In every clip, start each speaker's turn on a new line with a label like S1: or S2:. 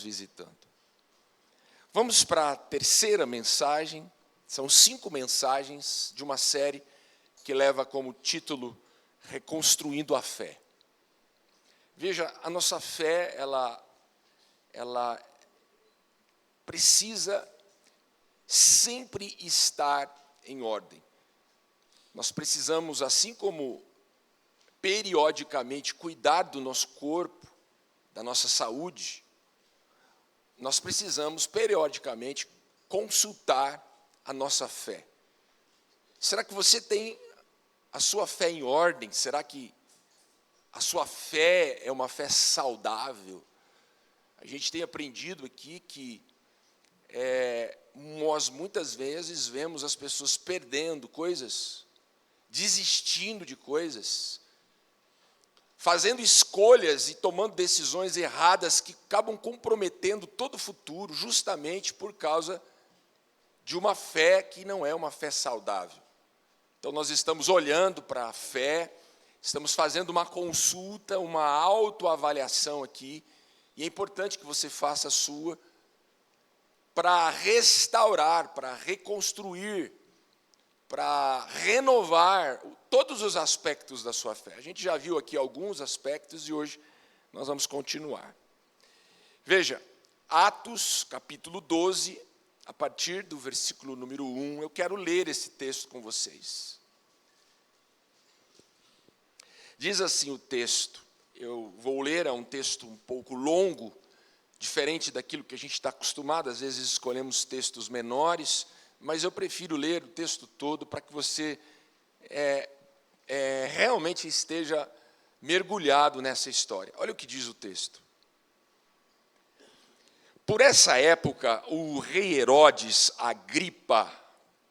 S1: visitando. Vamos para a terceira mensagem. São 5 mensagens de uma série que leva como título Reconstruindo a Fé. Veja, a nossa fé, ela precisa sempre estar em ordem. Nós precisamos, assim como periodicamente cuidar do nosso corpo, da nossa saúde, nós precisamos periodicamente consultar a nossa fé. Será que você tem a sua fé em ordem? Será que a sua fé é uma fé saudável? A gente tem aprendido aqui que nós muitas vezes vemos as pessoas perdendo coisas, desistindo de coisas, fazendo escolhas e tomando decisões erradas que acabam comprometendo todo o futuro, justamente por causa de uma fé que não é uma fé saudável. Então, nós estamos olhando para a fé, estamos fazendo uma consulta, uma autoavaliação aqui, e é importante que você faça a sua, para restaurar, para reconstruir, para renovar todos os aspectos da sua fé. A gente já viu aqui alguns aspectos e hoje nós vamos continuar. Veja, Atos, capítulo 12, a partir do versículo número 1, eu quero ler esse texto com vocês. Diz assim o texto, eu vou ler, é um texto um pouco longo, diferente daquilo que a gente está acostumado, às vezes escolhemos textos menores, mas eu prefiro ler o texto todo para que você realmente esteja mergulhado nessa história. Olha o que diz o texto. Por essa época, o rei Herodes Agripa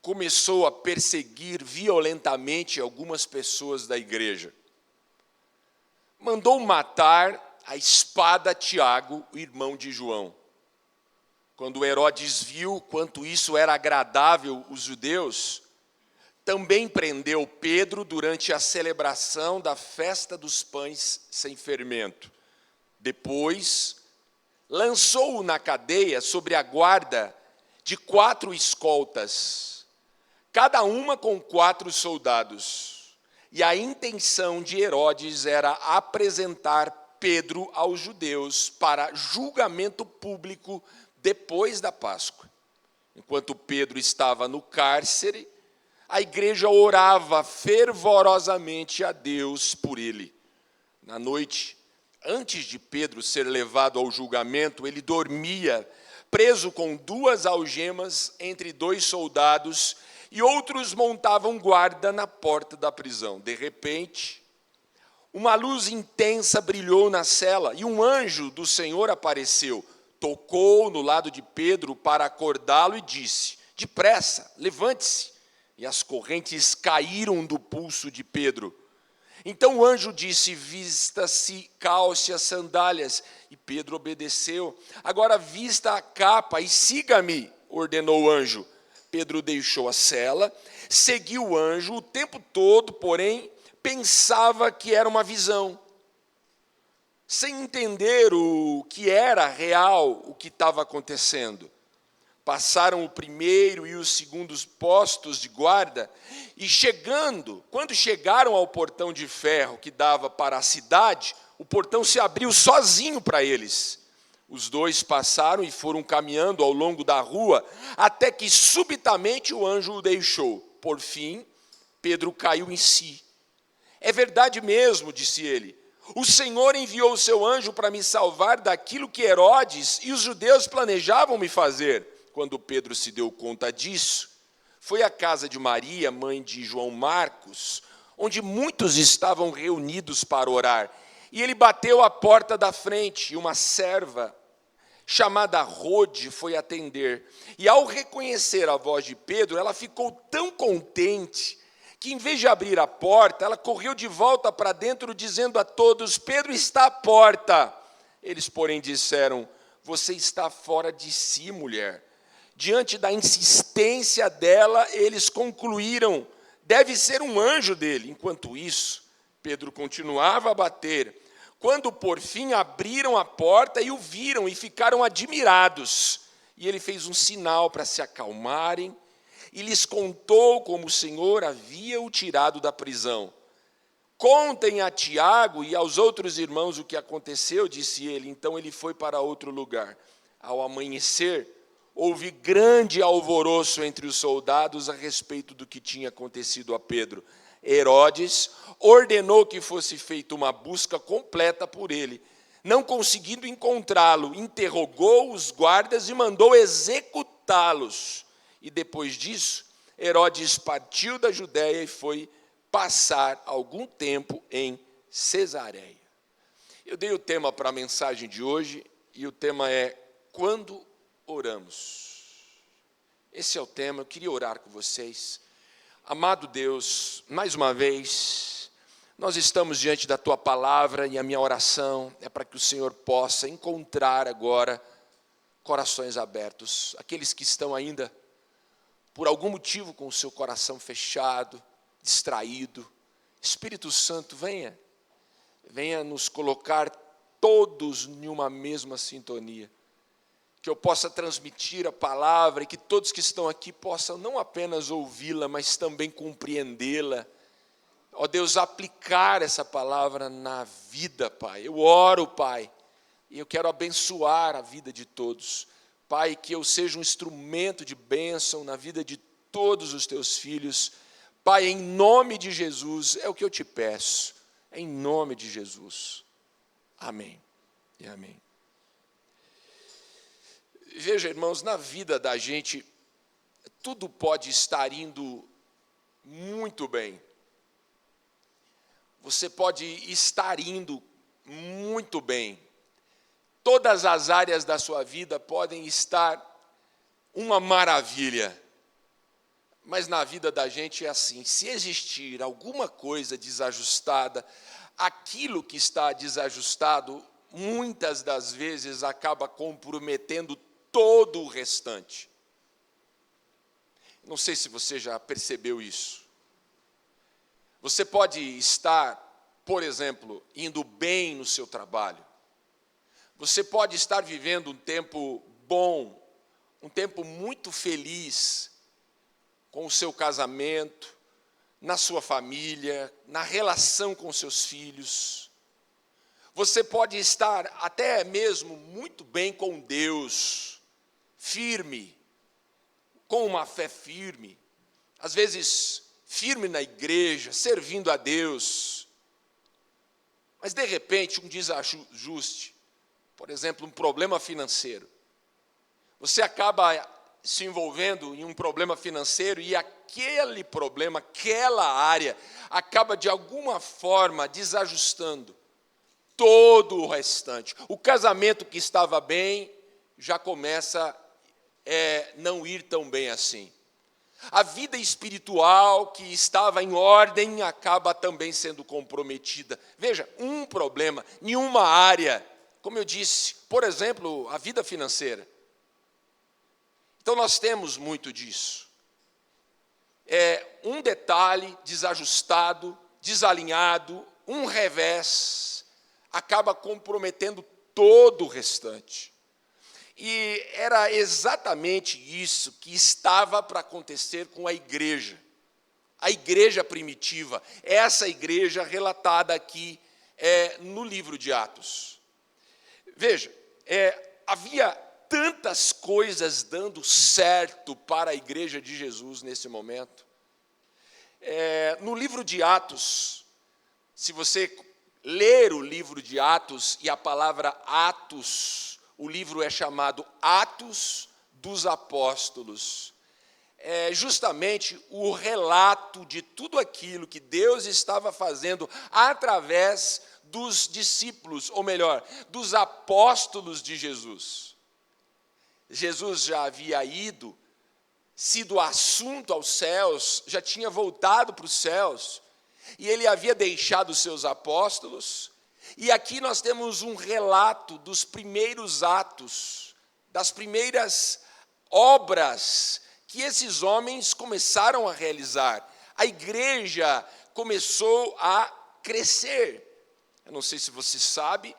S1: começou a perseguir violentamente algumas pessoas da igreja. Mandou matar a espada Tiago, o irmão de João. Quando Herodes viu quanto isso era agradável aos judeus, também prendeu Pedro durante a celebração da festa dos pães sem fermento. Depois, lançou-o na cadeia sobre a guarda de 4 escoltas, cada uma com 4 soldados. E a intenção de Herodes era apresentar Pedro aos judeus para julgamento público depois da Páscoa. Enquanto Pedro estava no cárcere, a igreja orava fervorosamente a Deus por ele. Na noite, antes de Pedro ser levado ao julgamento, ele dormia, preso com 2 algemas entre 2 soldados, e outros montavam guarda na porta da prisão. De repente, uma luz intensa brilhou na cela, e um anjo do Senhor apareceu, tocou no lado de Pedro para acordá-lo e disse: depressa, levante-se. E as correntes caíram do pulso de Pedro. Então o anjo disse: vista-se, calce as sandálias. E Pedro obedeceu. Agora vista a capa e siga-me, ordenou o anjo. Pedro deixou a cela, seguiu o anjo o tempo todo, porém, pensava que era uma visão. Sem entender o que era real, o que estava acontecendo. Passaram o primeiro e os segundos postos de guarda, e quando chegaram ao portão de ferro que dava para a cidade, o portão se abriu sozinho para eles. Os 2 passaram e foram caminhando ao longo da rua, até que subitamente o anjo o deixou. Por fim, Pedro caiu em si. É verdade mesmo, disse ele. O Senhor enviou o seu anjo para me salvar daquilo que Herodes e os judeus planejavam me fazer. Quando Pedro se deu conta disso, foi à casa de Maria, mãe de João Marcos, onde muitos estavam reunidos para orar. E ele bateu à porta da frente, e uma serva chamada Rode foi atender. E ao reconhecer a voz de Pedro, ela ficou tão contente que, em vez de abrir a porta, ela correu de volta para dentro, dizendo a todos: Pedro está à porta. Eles, porém, disseram: você está fora de si, mulher. Diante da insistência dela, eles concluíram: deve ser um anjo dele. Enquanto isso, Pedro continuava a bater. quando por fim abriram a porta e o viram e ficaram admirados. E ele fez um sinal para se acalmarem e lhes contou como o Senhor havia o tirado da prisão. Contem a Tiago e aos outros irmãos o que aconteceu, disse ele. Então ele foi para outro lugar. Ao amanhecer, houve grande alvoroço entre os soldados a respeito do que tinha acontecido a Pedro. Herodes ordenou que fosse feita uma busca completa por ele. Não conseguindo encontrá-lo, interrogou os guardas e mandou executá-los. E depois disso, Herodes partiu da Judéia e foi passar algum tempo em Cesareia. Eu dei o tema para a mensagem de hoje e o tema é Quando oramos. Esse é o tema, eu queria orar com vocês. Amado Deus, mais uma vez, nós estamos diante da Tua palavra e a minha oração é para que o Senhor possa encontrar agora corações abertos. Aqueles que estão ainda, por algum motivo, com o seu coração fechado, distraído. Espírito Santo, venha nos colocar todos em uma mesma sintonia. Que eu possa transmitir a palavra e que todos que estão aqui possam não apenas ouvi-la, mas também compreendê-la. Ó Deus, aplicar essa palavra na vida, Pai. Eu oro, Pai, e eu quero abençoar a vida de todos. Pai, que eu seja um instrumento de bênção na vida de todos os Teus filhos. Pai, em nome de Jesus, é o que eu te peço. Em nome de Jesus. Amém e amém. Veja, irmãos, na vida da gente, tudo pode estar indo muito bem. Você pode estar indo muito bem. Todas as áreas da sua vida podem estar uma maravilha. Mas na vida da gente é assim, se existir alguma coisa desajustada, aquilo que está desajustado, muitas das vezes acaba comprometendo todo o restante. Não sei se você já percebeu isso. Você pode estar, por exemplo, indo bem no seu trabalho. Você pode estar vivendo um tempo bom, um tempo muito feliz com o seu casamento, na sua família, na relação com seus filhos. Você pode estar até mesmo muito bem com Deus, firme, com uma fé firme, às vezes firme na igreja, servindo a Deus. Mas de repente um desajuste, por exemplo, um problema financeiro. Você acaba se envolvendo em um problema financeiro e aquele problema, aquela área, acaba de alguma forma desajustando todo o restante. O casamento que estava bem já começa a não ir tão bem assim. A vida espiritual que estava em ordem acaba também sendo comprometida. Veja, um problema em uma área, como eu disse, por exemplo, a vida financeira. Então nós temos muito disso. Um detalhe desajustado, desalinhado, um revés, acaba comprometendo todo o restante. E era exatamente isso que estava para acontecer com a igreja primitiva, essa igreja relatada aqui no livro de Atos. Veja, havia tantas coisas dando certo para a igreja de Jesus nesse momento. No livro de Atos, se você ler o livro de Atos e a palavra Atos, o livro é chamado Atos dos Apóstolos. É justamente o relato de tudo aquilo que Deus estava fazendo através dos discípulos, ou melhor, dos apóstolos de Jesus. Jesus já havia sido assunto aos céus, já tinha voltado para os céus, e ele havia deixado os seus apóstolos. E aqui nós temos um relato dos primeiros atos, das primeiras obras que esses homens começaram a realizar. A igreja começou a crescer. Eu não sei se você sabe,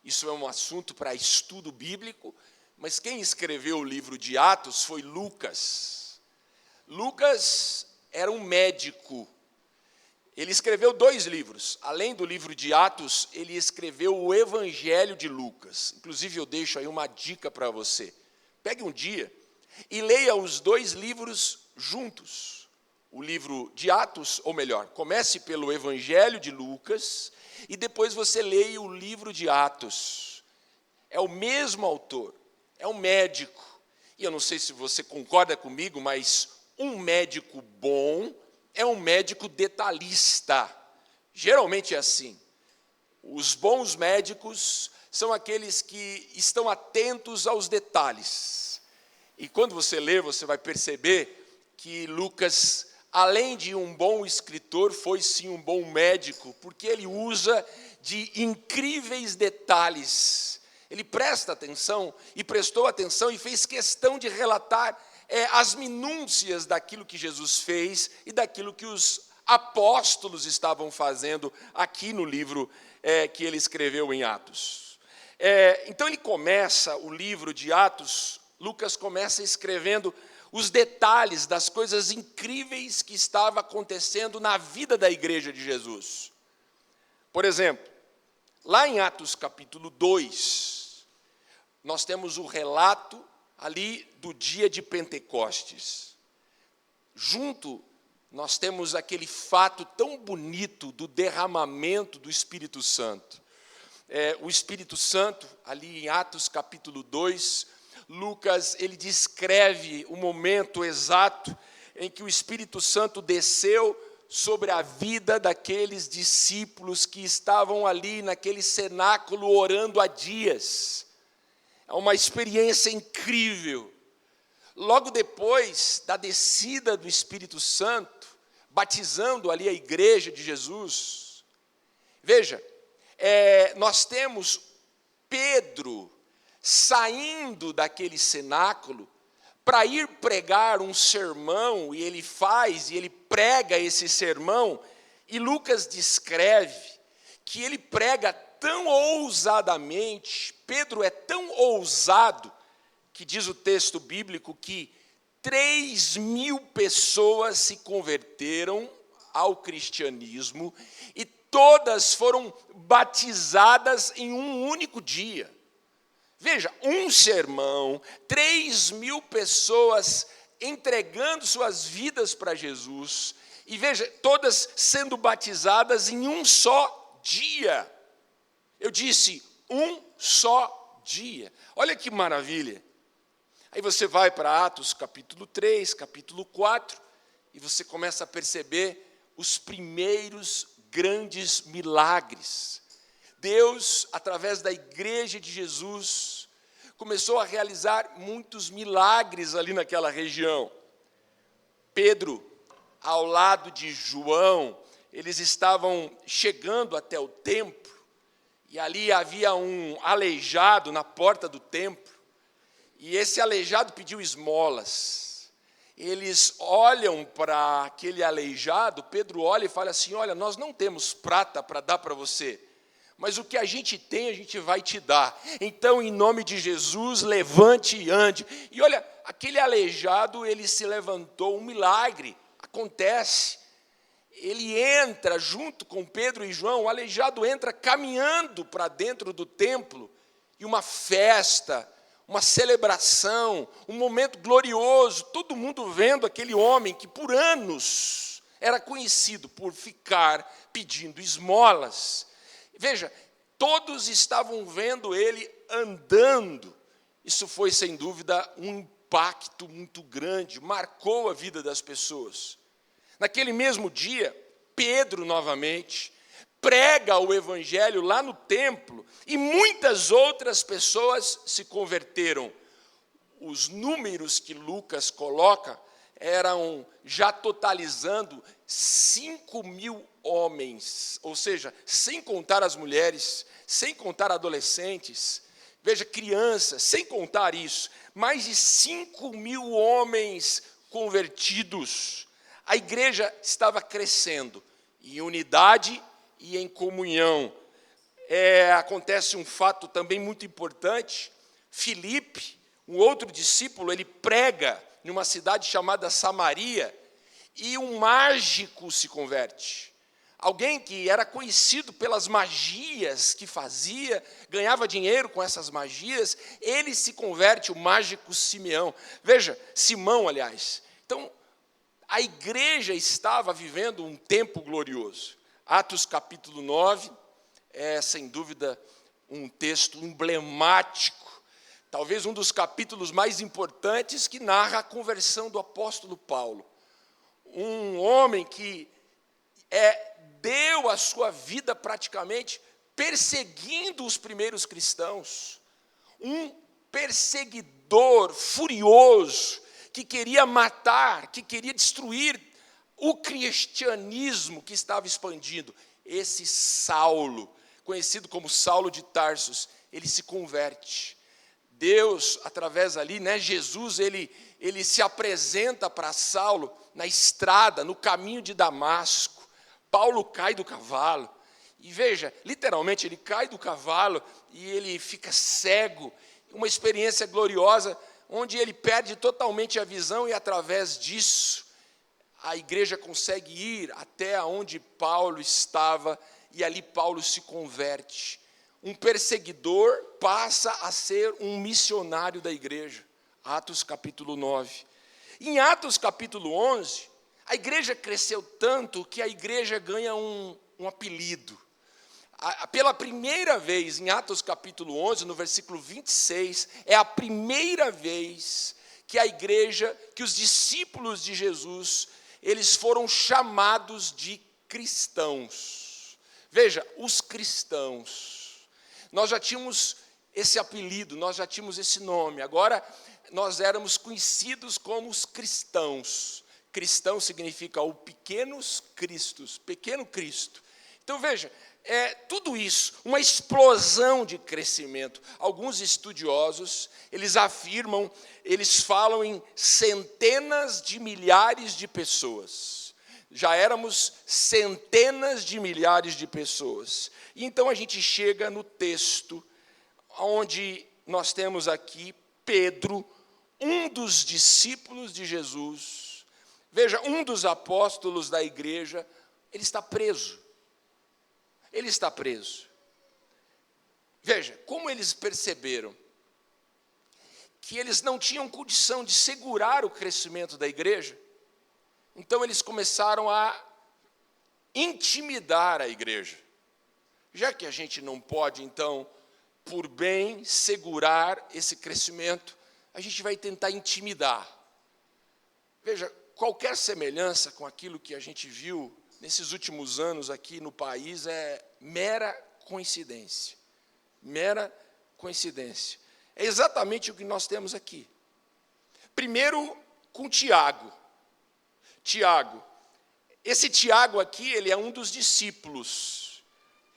S1: isso é um assunto para estudo bíblico, mas quem escreveu o livro de Atos foi Lucas. Lucas era um médico. Ele escreveu 2 livros. Além do livro de Atos, ele escreveu o Evangelho de Lucas. Inclusive, eu deixo aí uma dica para você. Pegue um dia e leia os 2 livros juntos. O livro de Atos, ou melhor, comece pelo Evangelho de Lucas e depois você leia o livro de Atos. É o mesmo autor, é um médico. E eu não sei se você concorda comigo, mas um médico bom é um médico detalhista. Geralmente é assim. Os bons médicos são aqueles que estão atentos aos detalhes. E quando você lê, você vai perceber que Lucas, além de um bom escritor, foi sim um bom médico, porque ele usa de incríveis detalhes. Ele presta atenção e prestou atenção e fez questão de relatar as minúcias daquilo que Jesus fez e daquilo que os apóstolos estavam fazendo aqui no livro que ele escreveu em Atos. Então ele começa o livro de Atos, Lucas começa escrevendo os detalhes das coisas incríveis que estavam acontecendo na vida da igreja de Jesus. Por exemplo, lá em Atos capítulo 2, nós temos o relato ali do dia de Pentecostes. Junto, nós temos aquele fato tão bonito do derramamento do Espírito Santo. O Espírito Santo, ali em Atos capítulo 2, Lucas, ele descreve o momento exato em que o Espírito Santo desceu sobre a vida daqueles discípulos que estavam ali naquele cenáculo orando há dias. É uma experiência incrível. Logo depois da descida do Espírito Santo, batizando ali a igreja de Jesus, veja, nós temos Pedro saindo daquele cenáculo para ir pregar um sermão, e ele prega esse sermão, e Lucas descreve que ele prega tão ousadamente, Pedro é tão ousado, que diz o texto bíblico que 3.000 pessoas se converteram ao cristianismo, e todas foram batizadas em um único dia. Veja, um sermão, 3.000 pessoas entregando suas vidas para Jesus, e veja, todas sendo batizadas em um só dia. Eu disse, um só dia. Olha que maravilha. Aí você vai para Atos capítulo 3, capítulo 4, e você começa a perceber os primeiros grandes milagres. Deus, através da igreja de Jesus, começou a realizar muitos milagres ali naquela região. Pedro, ao lado de João, eles estavam chegando até o templo, e ali havia um aleijado na porta do templo, e esse aleijado pediu esmolas. Eles olham para aquele aleijado, Pedro olha e fala assim, olha, nós não temos prata para dar para você, mas o que a gente tem, a gente vai te dar. Então, em nome de Jesus, levante e ande. E olha, aquele aleijado, ele se levantou, um milagre acontece. Ele entra junto com Pedro e João, o aleijado entra caminhando para dentro do templo, e uma festa, uma celebração, um momento glorioso, todo mundo vendo aquele homem que por anos era conhecido por ficar pedindo esmolas. Veja, todos estavam vendo ele andando. Isso foi, sem dúvida, um impacto muito grande, marcou a vida das pessoas. Naquele mesmo dia, Pedro, novamente, prega o evangelho lá no templo, e muitas outras pessoas se converteram. Os números que Lucas coloca eram, já totalizando, 5.000 homens, ou seja, sem contar as mulheres, sem contar adolescentes, veja, crianças, sem contar isso, mais de 5.000 homens convertidos. A igreja estava crescendo em unidade e em comunhão. acontece um fato também muito importante. Filipe, um outro discípulo, ele prega numa cidade chamada Samaria, e um mágico se converte. Alguém que era conhecido pelas magias que fazia, ganhava dinheiro com essas magias, ele se converte, o mágico Simeão. Veja, Simão, aliás. Então, a igreja estava vivendo um tempo glorioso. Atos capítulo 9, é sem dúvida um texto emblemático, talvez um dos capítulos mais importantes que narra a conversão do apóstolo Paulo. Um homem que deu a sua vida praticamente perseguindo os primeiros cristãos. Um perseguidor furioso que queria matar, que queria destruir o cristianismo que estava expandindo. Esse Saulo, conhecido como Saulo de Tarsos, ele se converte. Deus, através ali, Jesus, ele se apresenta para Saulo na estrada, no caminho de Damasco. Paulo cai do cavalo, e veja, literalmente ele cai do cavalo e ele fica cego, uma experiência gloriosa, onde ele perde totalmente a visão, e através disso, a igreja consegue ir até onde Paulo estava, e ali Paulo se converte. Um perseguidor passa a ser um missionário da igreja. Atos capítulo 9. Em Atos capítulo 11, a igreja cresceu tanto que a igreja ganha um apelido. Pela primeira vez, em Atos capítulo 11, no versículo 26, é a primeira vez que a igreja, que os discípulos de Jesus, eles foram chamados de cristãos. Veja, os cristãos. Nós já tínhamos esse apelido, nós já tínhamos esse nome. Agora, nós éramos conhecidos como os cristãos. Cristão significa o pequenos cristos, pequeno Cristo. Então, veja, tudo isso, uma explosão de crescimento. Alguns estudiosos, eles afirmam, eles falam em centenas de milhares de pessoas. Já éramos centenas de milhares de pessoas. E então a gente chega no texto, onde nós temos aqui Pedro, um dos discípulos de Jesus. Veja, um dos apóstolos da igreja, ele está preso. Ele está preso. Veja, como eles perceberam que eles não tinham condição de segurar o crescimento da igreja, então eles começaram a intimidar a igreja. Já que a gente não pode, então, por bem, segurar esse crescimento, a gente vai tentar intimidar. Veja, qualquer semelhança com aquilo que a gente viu nesses últimos anos aqui no país é mera coincidência. Mera coincidência. É exatamente o que nós temos aqui. Primeiro, com Tiago. Tiago. Esse Tiago aqui, ele é um dos discípulos.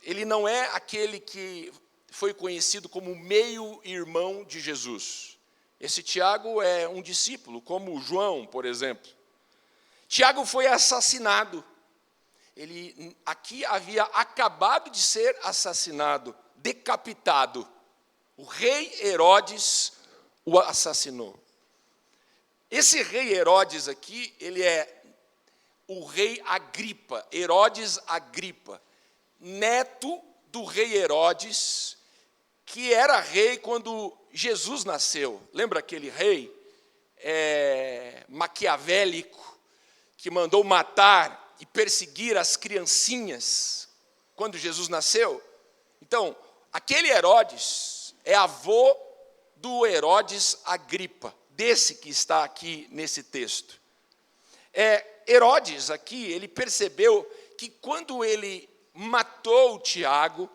S1: Ele não é aquele que foi conhecido como meio-irmão de Jesus. Esse Tiago é um discípulo, como João, por exemplo. Tiago foi assassinado. Ele aqui havia acabado de ser assassinado, decapitado. O rei Herodes o assassinou. Esse rei Herodes aqui, ele é o rei Agripa, Herodes Agripa, neto do rei Herodes, que era rei quando Jesus nasceu. Lembra aquele rei maquiavélico, que mandou matar e perseguir as criancinhas quando Jesus nasceu? Então, aquele Herodes é avô do Herodes Agripa, desse que está aqui nesse texto. Herodes aqui, ele percebeu que quando ele matou Tiago,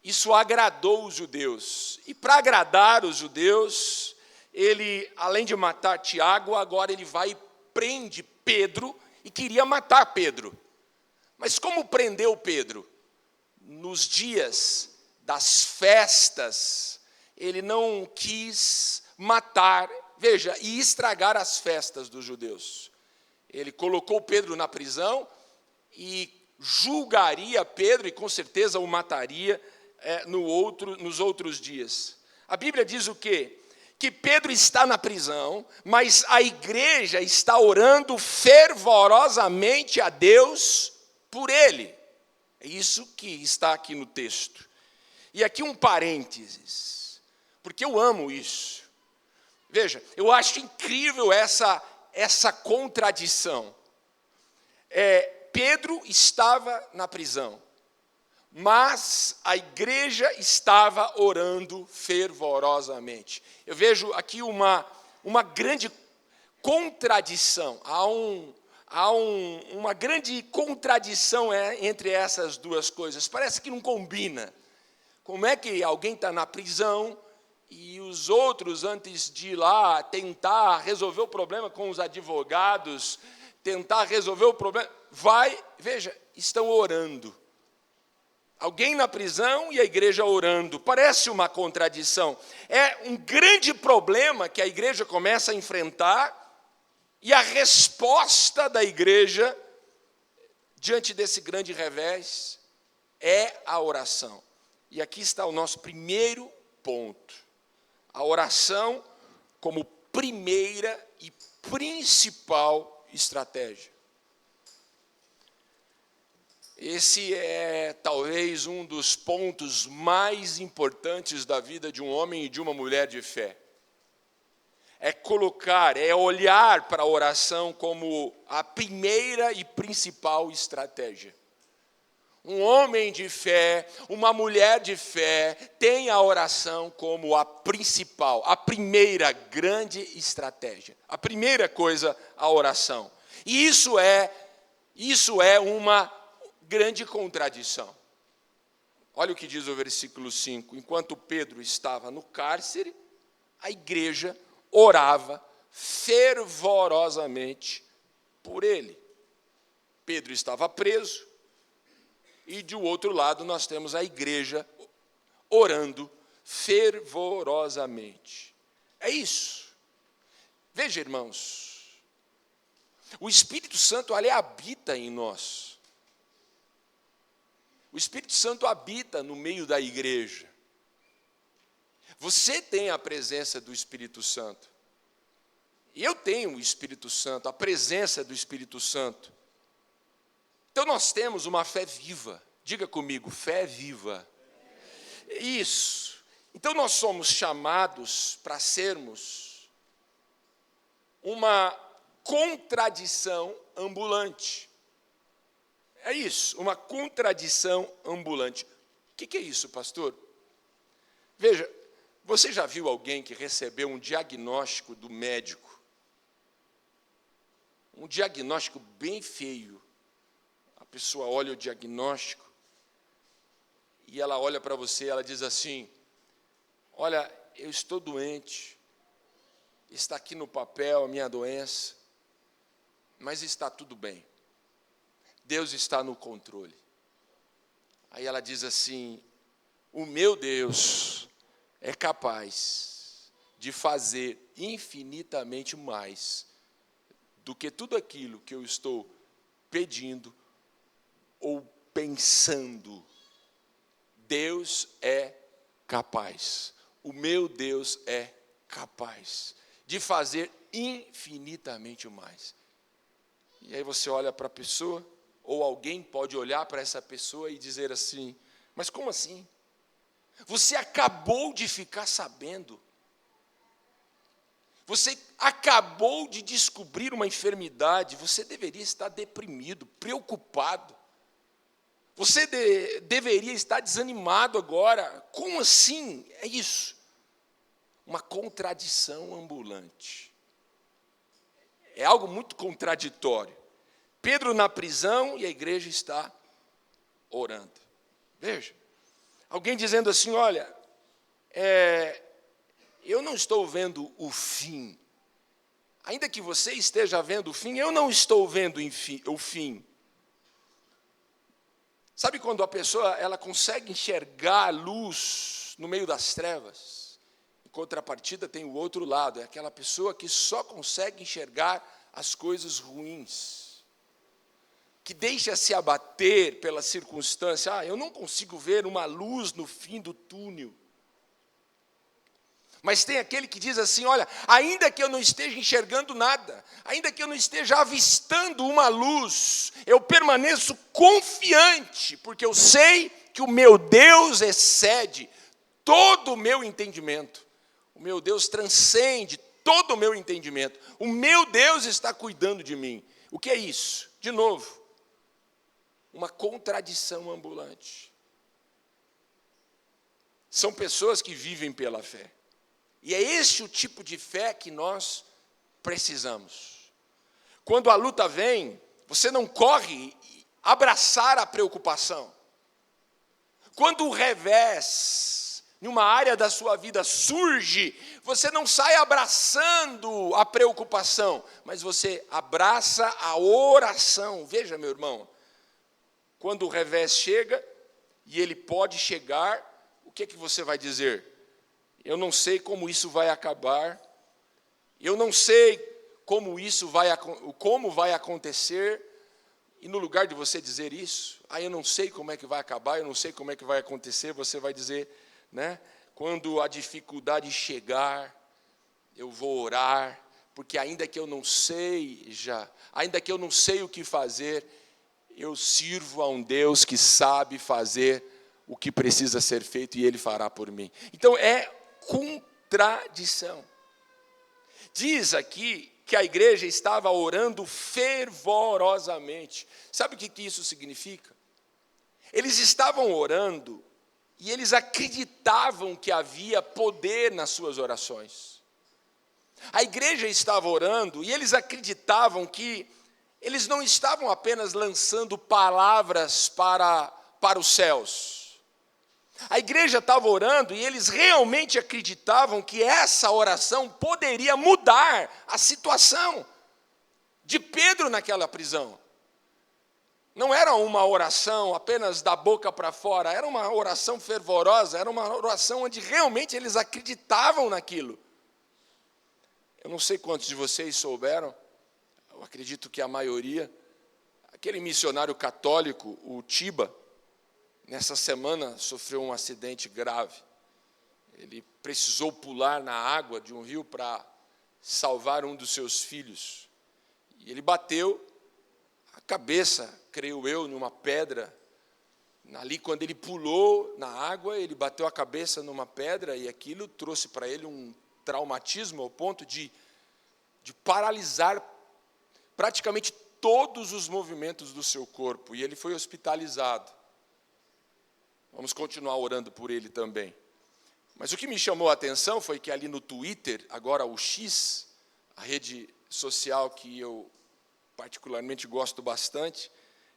S1: isso agradou os judeus. E para agradar os judeus, ele, além de matar Tiago, agora ele vai e prende Pedro, e queria matar Pedro. Mas como prendeu Pedro? Nos dias das festas, ele não quis matar, veja, e estragar as festas dos judeus. Ele colocou Pedro na prisão e julgaria Pedro, e com certeza o mataria nos outros dias. A Bíblia diz o quê? Que Pedro está na prisão, mas a igreja está orando fervorosamente a Deus por ele. É isso que está aqui no texto. E aqui um parênteses, porque eu amo isso. Veja, eu acho incrível essa contradição. Pedro estava na prisão, mas a igreja estava orando fervorosamente. Eu vejo aqui uma grande contradição. Há uma grande contradição entre essas duas coisas. Parece que não combina. Como é que alguém está na prisão e os outros, antes de ir lá tentar resolver o problema com os advogados, tentar resolver o problema, estão orando. Alguém na prisão e a igreja orando. Parece uma contradição. É um grande problema que a igreja começa a enfrentar e a resposta da igreja diante desse grande revés é a oração. E aqui está o nosso primeiro ponto. A oração como primeira e principal estratégia. Esse é talvez um dos pontos mais importantes da vida de um homem e de uma mulher de fé. É olhar para a oração como a primeira e principal estratégia. Um homem de fé, uma mulher de fé, tem a oração como a principal, a primeira grande estratégia. A primeira coisa, a oração. E isso é uma grande contradição. Olha o que diz o versículo 5. Enquanto Pedro estava no cárcere, a igreja orava fervorosamente por ele. Pedro estava preso, e de outro lado nós temos a igreja orando fervorosamente. É isso. Veja, irmãos, o Espírito Santo, ele habita em nós. O Espírito Santo habita no meio da igreja. Você tem a presença do Espírito Santo. E eu tenho o Espírito Santo, a presença do Espírito Santo. Então nós temos uma fé viva. Diga comigo, fé viva. Isso. Então nós somos chamados para sermos uma contradição ambulante. É isso, uma contradição ambulante. O que é isso, pastor? Veja, você já viu alguém que recebeu um diagnóstico do médico? Um diagnóstico bem feio. A pessoa olha o diagnóstico e ela olha para você e ela diz assim: olha, eu estou doente, está aqui no papel a minha doença, mas está tudo bem. Deus está no controle. Aí ela diz assim: o meu Deus é capaz de fazer infinitamente mais do que tudo aquilo que eu estou pedindo ou pensando. Deus é capaz. O meu Deus é capaz de fazer infinitamente mais. E aí você olha para a pessoa, ou alguém pode olhar para essa pessoa e dizer assim: mas como assim? Você acabou de ficar sabendo. Você acabou de descobrir uma enfermidade. Você deveria estar deprimido, preocupado. Você deveria estar desanimado agora. Como assim? É isso. Uma contradição ambulante. É algo muito contraditório. Pedro na prisão e a igreja está orando. Veja, alguém dizendo assim: olha, eu não estou vendo o fim. Ainda que você esteja vendo o fim, eu não estou vendo o fim. Sabe quando a pessoa ela consegue enxergar a luz no meio das trevas? Em contrapartida tem o outro lado, é aquela pessoa que só consegue enxergar as coisas ruins. que deixa se abater pela circunstância. Eu não consigo ver uma luz no fim do túnel. Mas tem aquele que diz assim, olha, ainda que eu não esteja enxergando nada, ainda que eu não esteja avistando uma luz, eu permaneço confiante, porque eu sei que o meu Deus excede todo o meu entendimento. O meu Deus transcende todo o meu entendimento. O meu Deus está cuidando de mim. O que é isso? De novo, uma contradição ambulante. São pessoas que vivem pela fé. E é esse o tipo de fé que nós precisamos. Quando a luta vem, você não corre abraçar a preocupação. Quando o revés, em uma área da sua vida surge, você não sai abraçando a preocupação, mas você abraça a oração. Veja, meu irmão, quando o revés chega, e ele pode chegar, o que é que você vai dizer? Eu não sei como isso vai acabar, eu não sei como vai acontecer, e no lugar de você dizer isso, eu não sei como é que vai acabar, eu não sei como é que vai acontecer, você vai dizer, né? Quando a dificuldade chegar, eu vou orar, porque ainda que eu não sei o que fazer, eu sirvo a um Deus que sabe fazer o que precisa ser feito e Ele fará por mim. Então é contradição. Diz aqui que a igreja estava orando fervorosamente. Sabe o que isso significa? Eles estavam orando e eles acreditavam que havia poder nas suas orações. A igreja estava orando e eles acreditavam que eles não estavam apenas lançando palavras para os céus. A igreja estava orando e eles realmente acreditavam que essa oração poderia mudar a situação de Pedro naquela prisão. Não era uma oração apenas da boca para fora, era uma oração fervorosa, era uma oração onde realmente eles acreditavam naquilo. Eu não sei quantos de vocês souberam, eu acredito que a maioria, aquele missionário católico, o Tiba, nessa semana sofreu um acidente grave. Ele precisou pular na água de um rio para salvar um dos seus filhos. E ele bateu a cabeça, creio eu, numa pedra. Ali, quando ele pulou na água, ele bateu a cabeça numa pedra e aquilo trouxe para ele um traumatismo ao ponto de paralisar praticamente todos os movimentos do seu corpo. E ele foi hospitalizado. Vamos continuar orando por ele também. Mas o que me chamou a atenção foi que ali no Twitter, agora o X, a rede social que eu particularmente gosto bastante,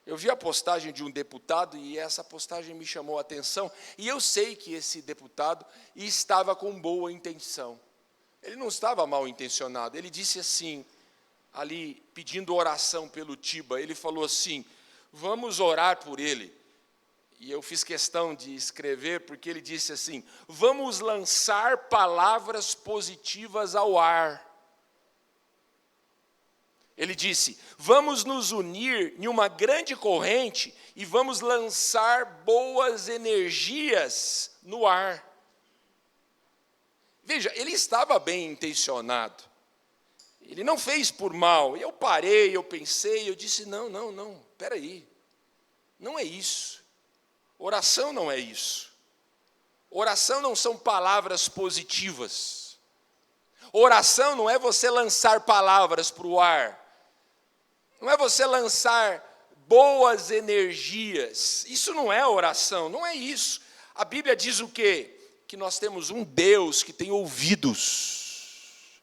S1: eu vi a postagem de um deputado e essa postagem me chamou a atenção. E eu sei que esse deputado estava com boa intenção. Ele não estava mal intencionado. Ele disse assim, ali pedindo oração pelo Tiba, ele falou assim, vamos orar por ele. E eu fiz questão de escrever, porque ele disse assim, vamos lançar palavras positivas ao ar. Ele disse, vamos nos unir em uma grande corrente e vamos lançar boas energias no ar. Veja, ele estava bem intencionado. Ele não fez por mal. Eu parei, eu pensei, eu disse, não, espera aí. Não é isso. Oração não é isso. Oração não são palavras positivas. Oração não é você lançar palavras para o ar. Não é você lançar boas energias. Isso não é oração, não é isso. A Bíblia diz o quê? Que nós temos um Deus que tem ouvidos.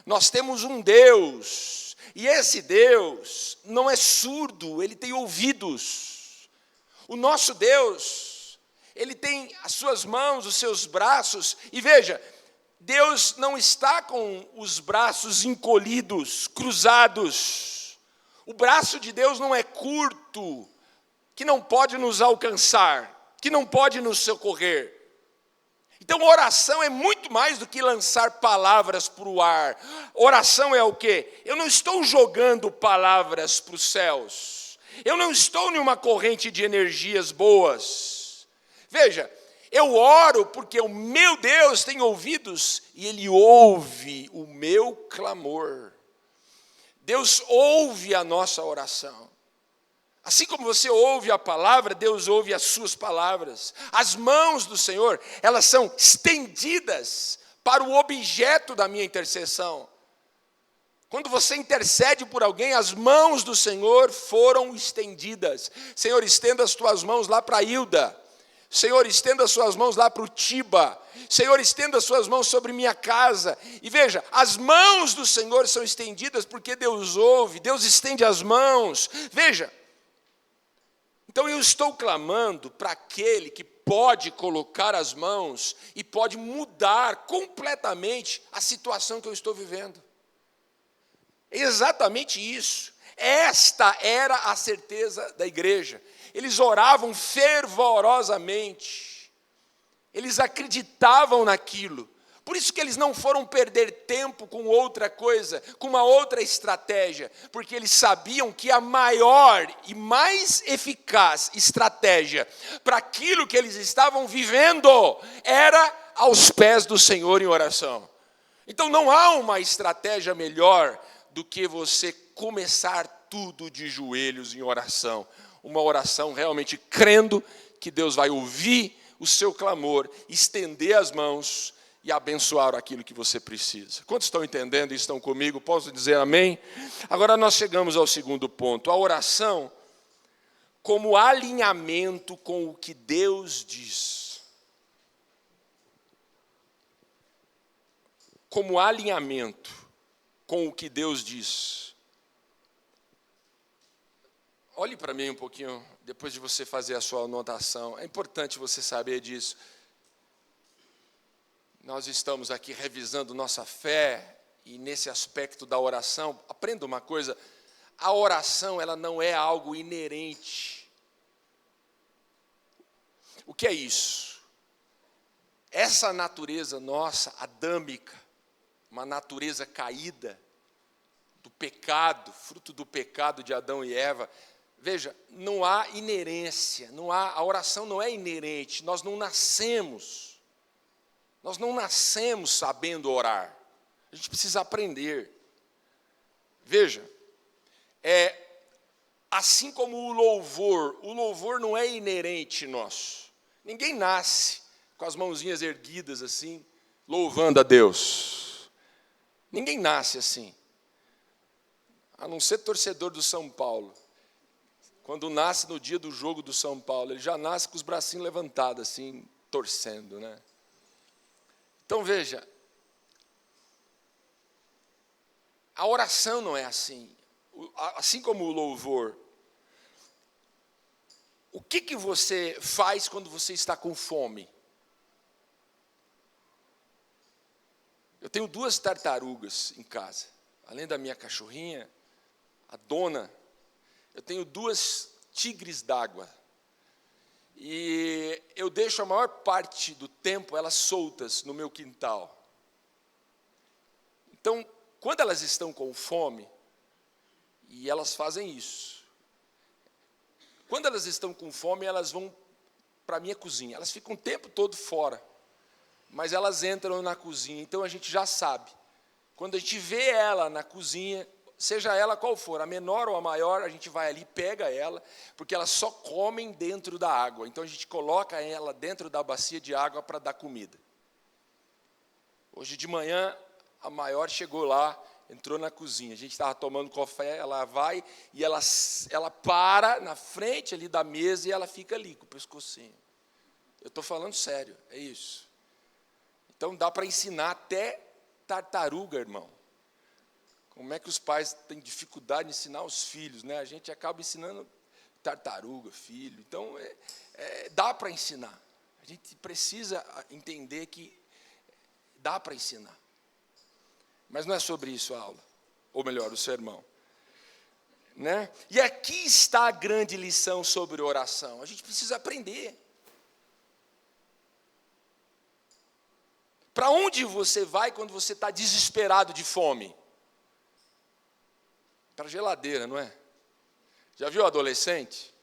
S1: Nós temos um Deus, e esse Deus não é surdo, ele tem ouvidos. O nosso Deus, ele tem as suas mãos, os seus braços, e veja, Deus não está com os braços encolhidos, cruzados. O braço de Deus não é curto, que não pode nos alcançar, que não pode nos socorrer. Então, oração é muito mais do que lançar palavras para o ar. Oração é o quê? Eu não estou jogando palavras para os céus. Eu não estou em uma corrente de energias boas. Veja, eu oro porque o meu Deus tem ouvidos e Ele ouve o meu clamor. Deus ouve a nossa oração. Assim como você ouve a palavra, Deus ouve as suas palavras. As mãos do Senhor, elas são estendidas para o objeto da minha intercessão. Quando você intercede por alguém, as mãos do Senhor foram estendidas. Senhor, estenda as tuas mãos lá para a Hilda. Senhor, estenda as suas mãos lá para o Tiba. Senhor, estenda as suas mãos sobre minha casa. E veja, as mãos do Senhor são estendidas porque Deus ouve, Deus estende as mãos. Veja, então eu estou clamando para aquele que pode colocar as mãos e pode mudar completamente a situação que eu estou vivendo. É exatamente isso. Esta era a certeza da igreja. Eles oravam fervorosamente. Eles acreditavam naquilo. Por isso que eles não foram perder tempo com outra coisa, com uma outra estratégia, porque eles sabiam que a maior e mais eficaz estratégia para aquilo que eles estavam vivendo era aos pés do Senhor em oração. Então não há uma estratégia melhor do que você começar tudo de joelhos em oração. Uma oração realmente crendo que Deus vai ouvir o seu clamor, estender as mãos e abençoar aquilo que você precisa. Quantos estão entendendo e estão comigo? Posso dizer amém? Agora nós chegamos ao segundo ponto. A oração como alinhamento com o que Deus diz. Como alinhamento com o que Deus diz. Olhe para mim um pouquinho, depois de você fazer a sua anotação. É importante você saber disso. Nós estamos aqui revisando nossa fé e nesse aspecto da oração, aprenda uma coisa, a oração ela não é algo inerente. O que é isso? Essa natureza nossa, adâmica, uma natureza caída do pecado, fruto do pecado de Adão e Eva, veja, não há inerência, a oração não é inerente, nós não nascemos sabendo orar. A gente precisa aprender. Veja, assim como o louvor não é inerente nosso. Ninguém nasce com as mãozinhas erguidas assim, louvando a Deus. Ninguém nasce assim. A não ser torcedor do São Paulo. Quando nasce no dia do jogo do São Paulo, ele já nasce com os bracinhos levantados assim, torcendo, né? Então veja, a oração não é assim. Assim como o louvor. O que você faz quando você está com fome? Eu tenho 2 tartarugas em casa. Além da minha cachorrinha, a Dona, eu tenho 2 tigres d'água. E eu deixo a maior parte do tempo elas soltas no meu quintal. Então, quando elas estão com fome, e elas fazem isso, quando elas estão com fome, elas vão para a minha cozinha. Elas ficam o tempo todo fora, mas elas entram na cozinha. Então, a gente já sabe. Quando a gente vê ela na cozinha, seja ela qual for, a menor ou a maior, a gente vai ali, pega ela, porque elas só comem dentro da água. Então, a gente coloca ela dentro da bacia de água para dar comida. Hoje de manhã, a maior chegou lá, entrou na cozinha. A gente estava tomando café, ela vai e ela para na frente ali da mesa e ela fica ali com o pescocinho. Eu estou falando sério, é isso. Então, dá para ensinar até tartaruga, irmão. Como é que os pais têm dificuldade em ensinar os filhos, né? A gente acaba ensinando tartaruga, filho. Então, dá para ensinar. A gente precisa entender que dá para ensinar. Mas não é sobre isso a aula. Ou melhor, o sermão. Né? E aqui está a grande lição sobre oração. A gente precisa aprender. Para onde você vai quando você está desesperado de fome? Para a geladeira, não é? Já viu adolescente?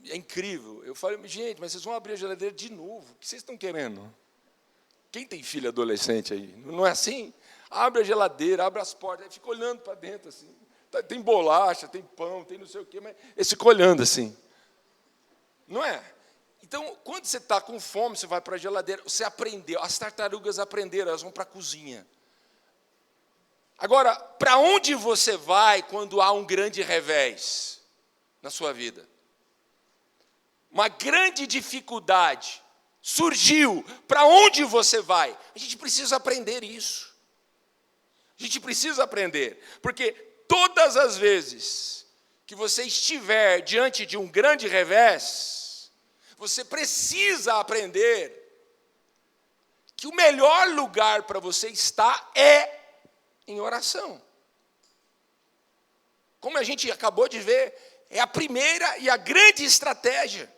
S1: É incrível. Eu falei, gente, mas vocês vão abrir a geladeira de novo. O que vocês estão querendo? Quem tem filho adolescente aí? Não é assim? Abre a geladeira, abre as portas, aí fica olhando para dentro assim. Tem bolacha, tem pão, tem não sei o quê, mas eles ficam olhando assim. Não é? Então, quando você está com fome, você vai para a geladeira, você aprendeu, as tartarugas aprenderam, elas vão para a cozinha. Agora, para onde você vai quando há um grande revés na sua vida? Uma grande dificuldade surgiu, para onde você vai? A gente precisa aprender isso. A gente precisa aprender, porque todas as vezes que você estiver diante de um grande revés, você precisa aprender que o melhor lugar para você estar é em oração. Como a gente acabou de ver, é a primeira e a grande estratégia.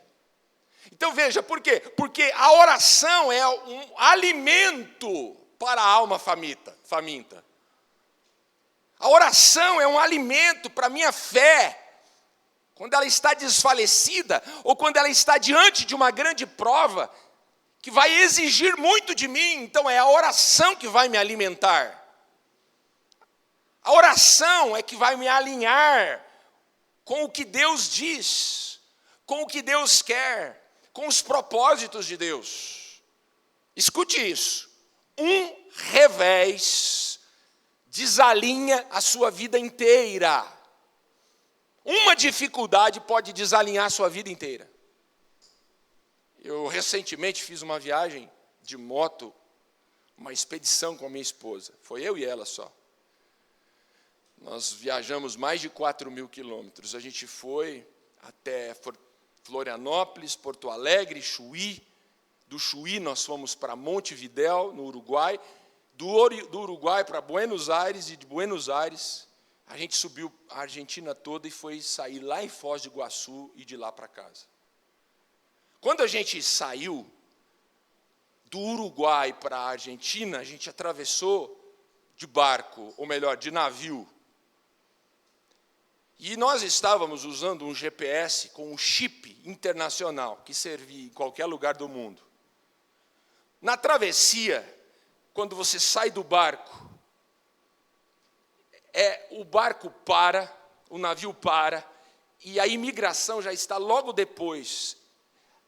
S1: Então veja, por quê? Porque a oração é um alimento para a alma faminta. A oração é um alimento para a minha fé. Quando ela está desfalecida, ou quando ela está diante de uma grande prova, que vai exigir muito de mim, então é a oração que vai me alimentar. A oração é que vai me alinhar com o que Deus diz, com o que Deus quer, com os propósitos de Deus. Escute isso. Um revés desalinha a sua vida inteira. Uma dificuldade pode desalinhar a sua vida inteira. Eu recentemente fiz uma viagem de moto, uma expedição com a minha esposa. Foi eu e ela só. Nós viajamos mais de 4.000 quilômetros. A gente foi até Florianópolis, Porto Alegre, Chuí. Do Chuí nós fomos para Montevidéu, no Uruguai. Do Uruguai para Buenos Aires, e de Buenos Aires a gente subiu a Argentina toda e foi sair lá em Foz do Iguaçu e de lá para casa. Quando a gente saiu do Uruguai para a Argentina, a gente atravessou de barco, ou melhor, de navio. E nós estávamos usando um GPS com um chip internacional, que servia em qualquer lugar do mundo. Na travessia, quando você sai do barco, o barco para, o navio para, e a imigração já está logo depois.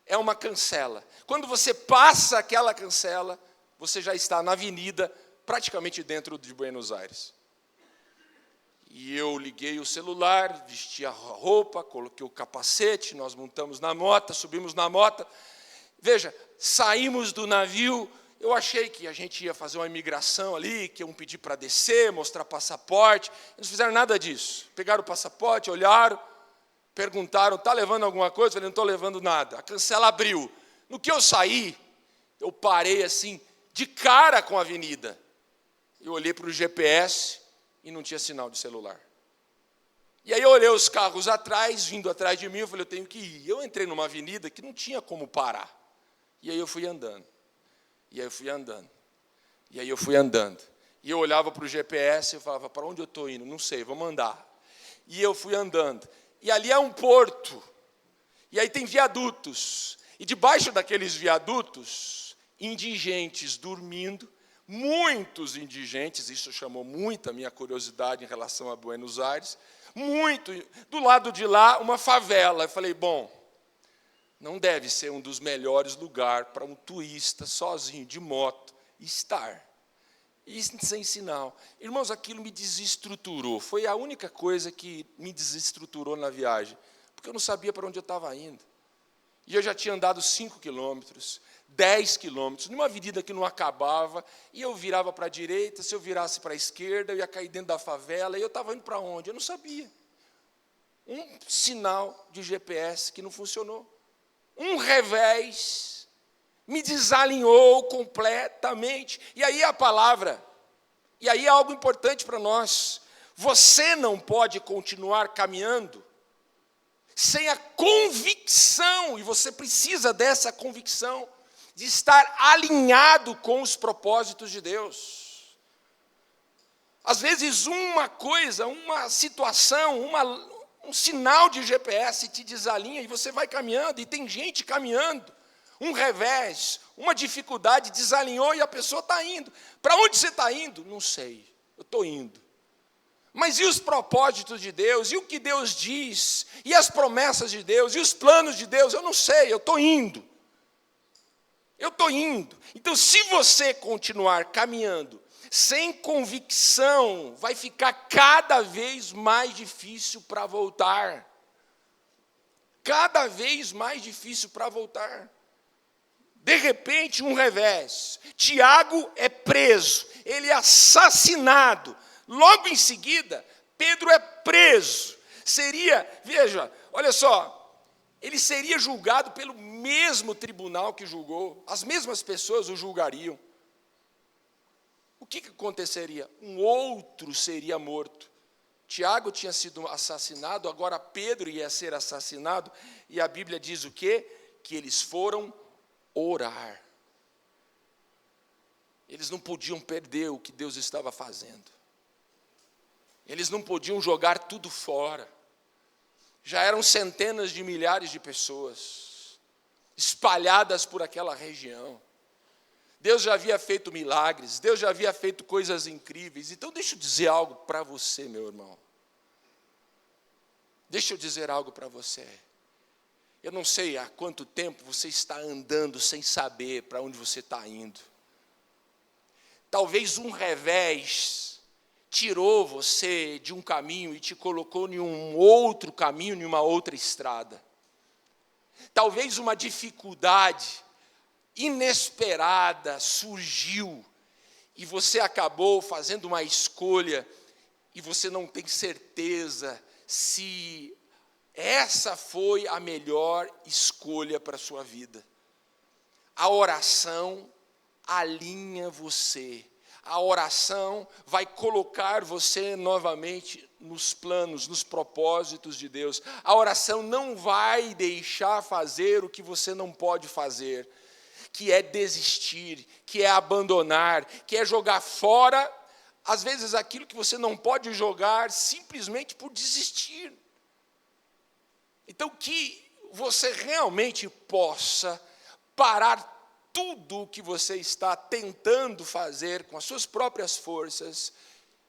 S1: É uma cancela. Quando você passa aquela cancela, você já está na avenida, praticamente dentro de Buenos Aires. E eu liguei o celular, vesti a roupa, coloquei o capacete, nós montamos na moto, subimos na moto. Veja, saímos do navio. Eu achei que a gente ia fazer uma imigração ali, que iam pedir para descer, mostrar passaporte. Eles não fizeram nada disso. Pegaram o passaporte, olharam, perguntaram, está levando alguma coisa? Eu falei, não estou levando nada. A cancela abriu. No que eu saí, eu parei assim, de cara com a avenida. Eu olhei para o GPS e não tinha sinal de celular. E aí eu olhei os carros atrás, vindo atrás de mim, eu falei, eu tenho que ir. Eu entrei numa avenida que não tinha como parar. E aí eu fui andando. E aí eu fui andando. E aí eu fui andando. E eu olhava para o GPS e falava, para onde eu estou indo? Não sei, vamos andar. E eu fui andando. E ali é um porto. E aí tem viadutos. E debaixo daqueles viadutos, indigentes dormindo, muitos indigentes, isso chamou muito a minha curiosidade em relação a Buenos Aires, muito. Do lado de lá, uma favela. Eu falei, bom, não deve ser um dos melhores lugares para um turista sozinho, de moto, estar. E sem sinal. Irmãos, aquilo me desestruturou. Foi a única coisa que me desestruturou na viagem. Porque eu não sabia para onde eu estava indo. E eu já tinha andado 5 quilômetros, 10 quilômetros, numa avenida que não acabava, e eu virava para a direita, se eu virasse para a esquerda, eu ia cair dentro da favela, e eu estava indo para onde? Eu não sabia. Um sinal de GPS que não funcionou. Um revés me desalinhou completamente. E aí a palavra, e aí é algo importante para nós. Você não pode continuar caminhando sem a convicção, e você precisa dessa convicção, de estar alinhado com os propósitos de Deus. Às vezes uma coisa, uma situação, Um sinal de GPS te desalinha e você vai caminhando, e tem gente caminhando. Um revés, uma dificuldade desalinhou e a pessoa está indo. Para onde você está indo? Não sei, eu estou indo. Mas e os propósitos de Deus? E o que Deus diz? E as promessas de Deus? E os planos de Deus? Eu não sei, eu estou indo. Eu estou indo. Então, se você continuar caminhando sem convicção, vai ficar cada vez mais difícil para voltar. Cada vez mais difícil para voltar. De repente, um revés. Tiago é preso, ele é assassinado. Logo em seguida, Pedro é preso. Veja, olha só, ele seria julgado pelo mesmo tribunal que julgou, as mesmas pessoas o julgariam. O que aconteceria? Um outro seria morto. Tiago tinha sido assassinado, agora Pedro ia ser assassinado, e a Bíblia diz o quê? Que eles foram orar. Eles não podiam perder o que Deus estava fazendo. Eles não podiam jogar tudo fora. Já eram centenas de milhares de pessoas espalhadas por aquela região. Deus já havia feito milagres, Deus já havia feito coisas incríveis. Então deixa eu dizer algo para você, meu irmão. Deixa eu dizer algo para você. Eu não sei há quanto tempo você está andando sem saber para onde você está indo. Talvez um revés tirou você de um caminho e te colocou em um outro caminho, em uma outra estrada. Talvez uma dificuldade inesperada surgiu e você acabou fazendo uma escolha e você não tem certeza se essa foi a melhor escolha para a sua vida. A oração alinha você. A oração vai colocar você novamente nos planos, nos propósitos de Deus. A oração não vai deixar fazer o que você não pode fazer, que é desistir, que é abandonar, que é jogar fora, às vezes aquilo que você não pode jogar simplesmente por desistir. Então, que você realmente possa parar tudo o que você está tentando fazer com as suas próprias forças,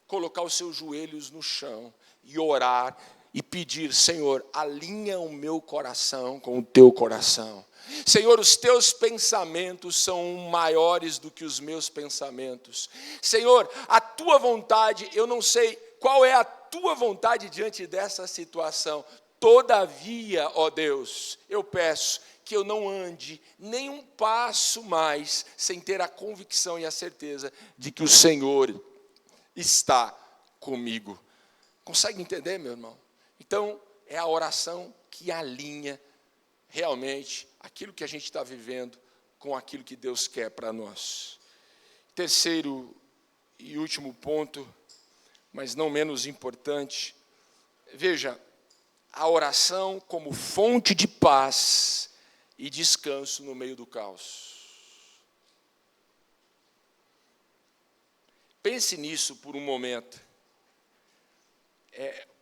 S1: colocar os seus joelhos no chão e orar e pedir: Senhor, alinha o meu coração com o teu coração. Senhor, os teus pensamentos são maiores do que os meus pensamentos. Senhor, a tua vontade, eu não sei qual é a tua vontade diante dessa situação. Todavia, ó Deus, eu peço que eu não ande nem um passo mais sem ter a convicção e a certeza de que o Senhor está comigo. Consegue entender, meu irmão? Então, é a oração que alinha realmente aquilo que a gente está vivendo com aquilo que Deus quer para nós. Terceiro e último ponto, mas não menos importante, veja, a oração como fonte de paz e descanso no meio do caos. Pense nisso por um momento.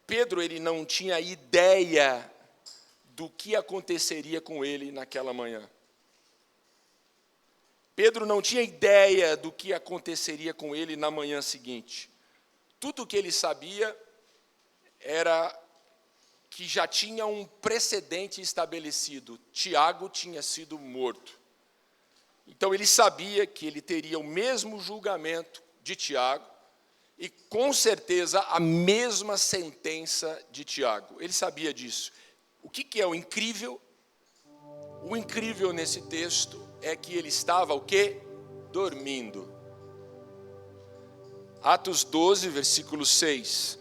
S1: Pedro, ele não tinha ideia do que aconteceria com ele naquela manhã. Pedro não tinha ideia do que aconteceria com ele na manhã seguinte. Tudo o que ele sabia era que já tinha um precedente estabelecido. Tiago tinha sido morto. Então ele sabia que ele teria o mesmo julgamento de Tiago e com certeza a mesma sentença de Tiago. Ele sabia disso. O que é o incrível? O incrível nesse texto é que ele estava o quê? Dormindo. Atos 12, versículo 6.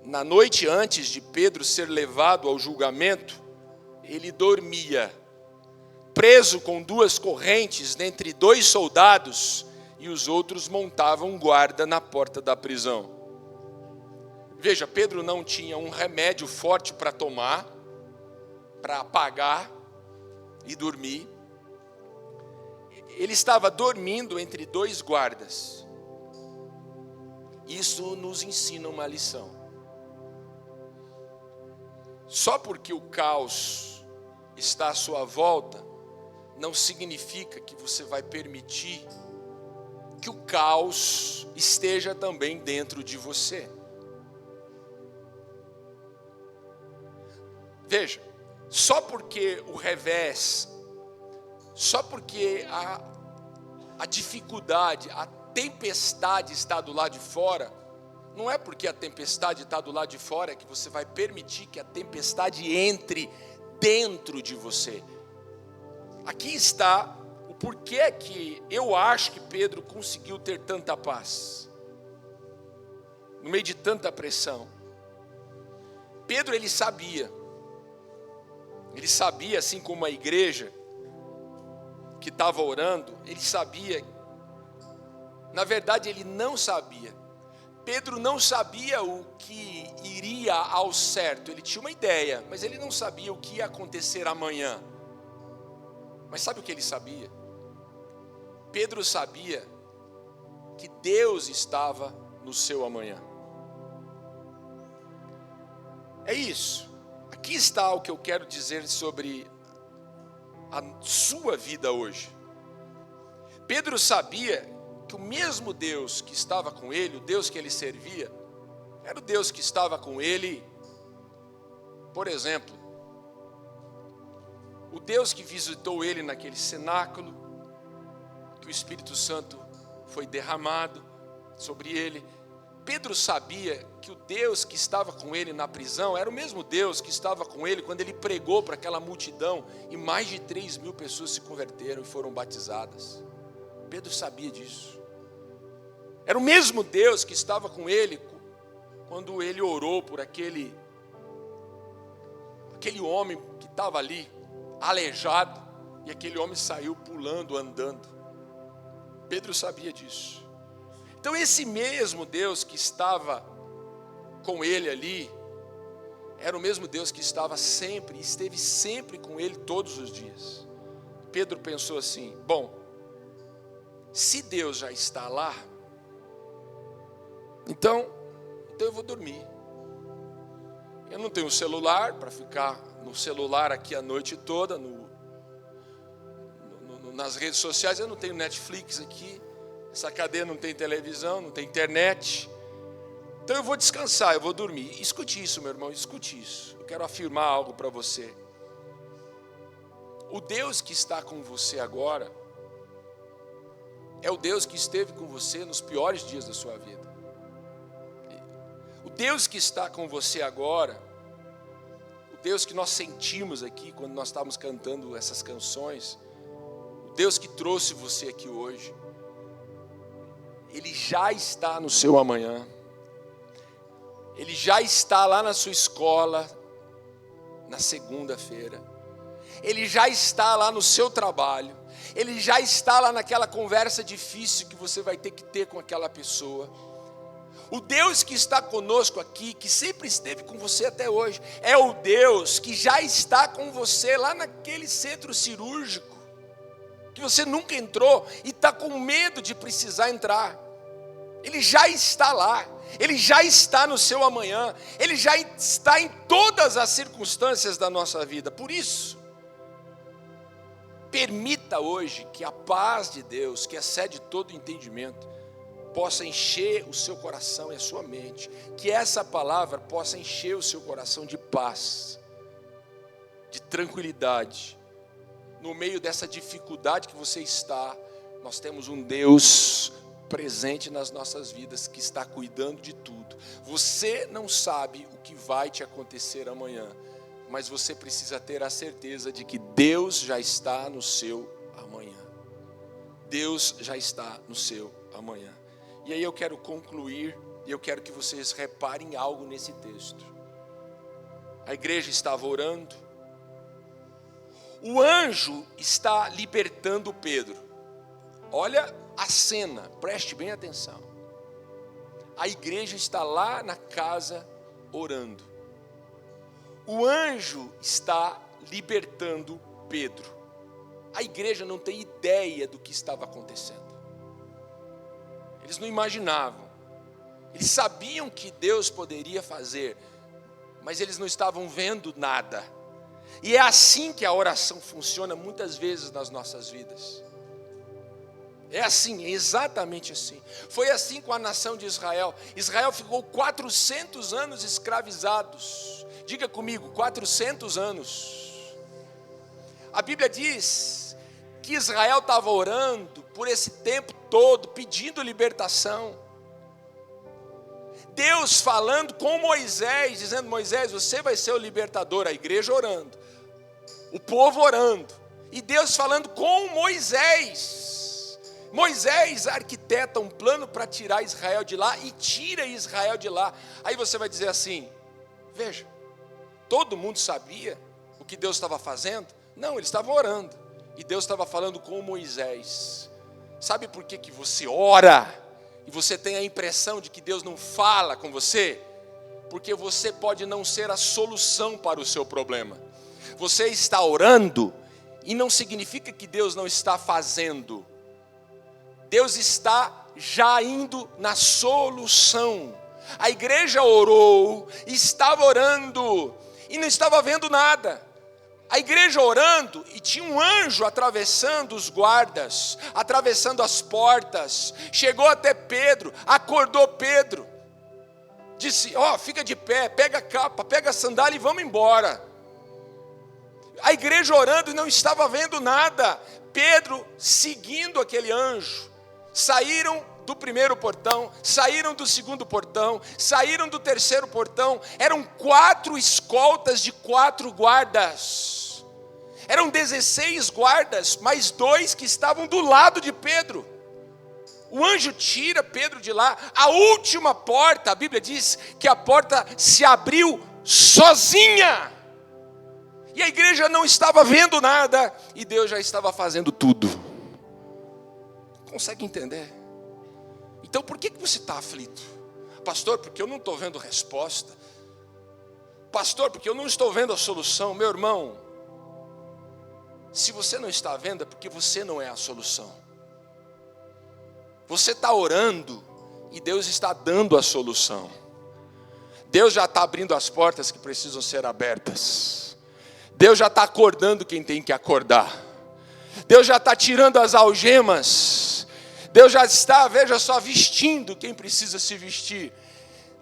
S1: Na noite antes de Pedro ser levado ao julgamento, ele dormia, preso com 2 correntes dentre 2 soldados, e os outros montavam guarda na porta da prisão. Veja, Pedro não tinha um remédio forte para tomar, para apagar e dormir. Ele estava dormindo entre 2 guardas. Isso nos ensina uma lição. Só porque o caos está à sua volta, não significa que você vai permitir que o caos esteja também dentro de você. Veja, só porque o revés, só porque a dificuldade, a tempestade está do lado de fora, não é porque a tempestade está do lado de fora que você vai permitir que a tempestade entre dentro de você. Aqui está o porquê que eu acho que Pedro conseguiu ter tanta paz, no meio de tanta pressão. Pedro, ele sabia, assim como a igreja que estava orando, ele sabia, na verdade ele não sabia. Pedro não sabia o que iria ao certo, ele tinha uma ideia, mas ele não sabia o que ia acontecer amanhã. Mas sabe o que ele sabia? Pedro sabia que Deus estava no seu amanhã. É isso. Aqui está o que eu quero dizer sobre a sua vida hoje. Pedro sabia que o mesmo Deus que estava com ele, o Deus que ele servia, era o Deus que estava com ele, por exemplo, o Deus que visitou ele naquele cenáculo, que o Espírito Santo foi derramado sobre ele. Pedro sabia que o Deus que estava com ele na prisão era o mesmo Deus que estava com ele quando ele pregou para aquela multidão e mais de 3.000 pessoas se converteram e foram batizadas. Pedro sabia disso. Era o mesmo Deus que estava com ele quando ele orou por aquele homem que estava ali, aleijado, e aquele homem saiu pulando, andando. Pedro sabia disso. Então esse mesmo Deus que estava com ele ali, era o mesmo Deus que estava sempre, esteve sempre com ele todos os dias. Pedro pensou assim: bom, se Deus já está lá, então eu vou dormir. Eu não tenho celular para ficar no celular aqui a noite toda, nas redes sociais. Eu não tenho Netflix aqui, essa cadeia não tem televisão, não tem internet. Então eu vou descansar, eu vou dormir. Escute isso, meu irmão, escute isso. Eu quero afirmar algo para você. O Deus que está com você agora é o Deus que esteve com você nos piores dias da sua vida. O Deus que está com você agora, o Deus que nós sentimos aqui quando nós estávamos cantando essas canções, o Deus que trouxe você aqui hoje, Ele já está no seu amanhã. Ele já está lá na sua escola, na segunda-feira. Ele já está lá no seu trabalho. Ele já está lá naquela conversa difícil que você vai ter que ter com aquela pessoa. O Deus que está conosco aqui, que sempre esteve com você até hoje, é o Deus que já está com você lá naquele centro cirúrgico, que você nunca entrou e está com medo de precisar entrar. Ele já está lá, Ele já está no seu amanhã, Ele já está em todas as circunstâncias da nossa vida. Por isso, permita hoje que a paz de Deus, que excede todo entendimento, possa encher o seu coração e a sua mente, que essa palavra possa encher o seu coração de paz, de tranquilidade. No meio dessa dificuldade que você está, nós temos um Deus presente nas nossas vidas, que está cuidando de tudo. Você não sabe o que vai te acontecer amanhã, mas você precisa ter a certeza de que Deus já está no seu amanhã. Deus já está no seu amanhã. E aí eu quero concluir, e eu quero que vocês reparem algo nesse texto. A igreja estava orando, o anjo está libertando Pedro. Olha a cena, preste bem atenção. A igreja está lá na casa orando. O anjo está libertando Pedro. A igreja não tem ideia do que estava acontecendo. Eles não imaginavam. Eles sabiam que Deus poderia fazer mas eles não estavam vendo nada. E é assim que a oração funciona muitas vezes nas nossas vidas. É assim, é exatamente assim. Foi assim com a nação de Israel. Israel ficou 400 anos escravizados. Diga comigo, 400 anos. A Bíblia diz que Israel estava orando por esse tempo todo, pedindo libertação. Deus falando com Moisés, dizendo: Moisés, você vai ser o libertador. A igreja orando, o povo orando, e Deus falando com Moisés. Moisés arquiteta um plano para tirar Israel de lá, e tira Israel de lá. Aí você vai dizer assim: veja, todo mundo sabia o que Deus estava fazendo? Não, eles estavam orando, e Deus estava falando com Moisés. Sabe por que você ora e você tem a impressão de que Deus não fala com você? Porque você pode não ser a solução para o seu problema. Você está orando, e não significa que Deus não está fazendo. Deus está já indo na solução. A igreja orou, estava orando, e não estava vendo nada. A igreja orando, e tinha um anjo atravessando os guardas, atravessando as portas, chegou até Pedro, acordou Pedro, disse: fica de pé, pega a capa, pega a sandália e vamos embora. A igreja orando e não estava vendo nada. Pedro seguindo aquele anjo. Saíram do primeiro portão, saíram do segundo portão, saíram do terceiro portão. Eram 4 escoltas de 4 guardas. Eram 16 guardas, mais 2 que estavam do lado de Pedro. O anjo tira Pedro de lá. A última porta, a Bíblia diz que a porta se abriu sozinha. E a igreja não estava vendo nada, e Deus já estava fazendo tudo. Consegue entender? Então por que você está aflito? Pastor, porque eu não estou vendo resposta. Pastor, porque eu não estou vendo a solução. Meu irmão, se você não está vendo, é porque você não é a solução. Você está orando, e Deus está dando a solução. Deus já está abrindo as portas que precisam ser abertas. Deus já está acordando quem tem que acordar. Deus já está tirando as algemas. Deus já está, veja só, vestindo quem precisa se vestir.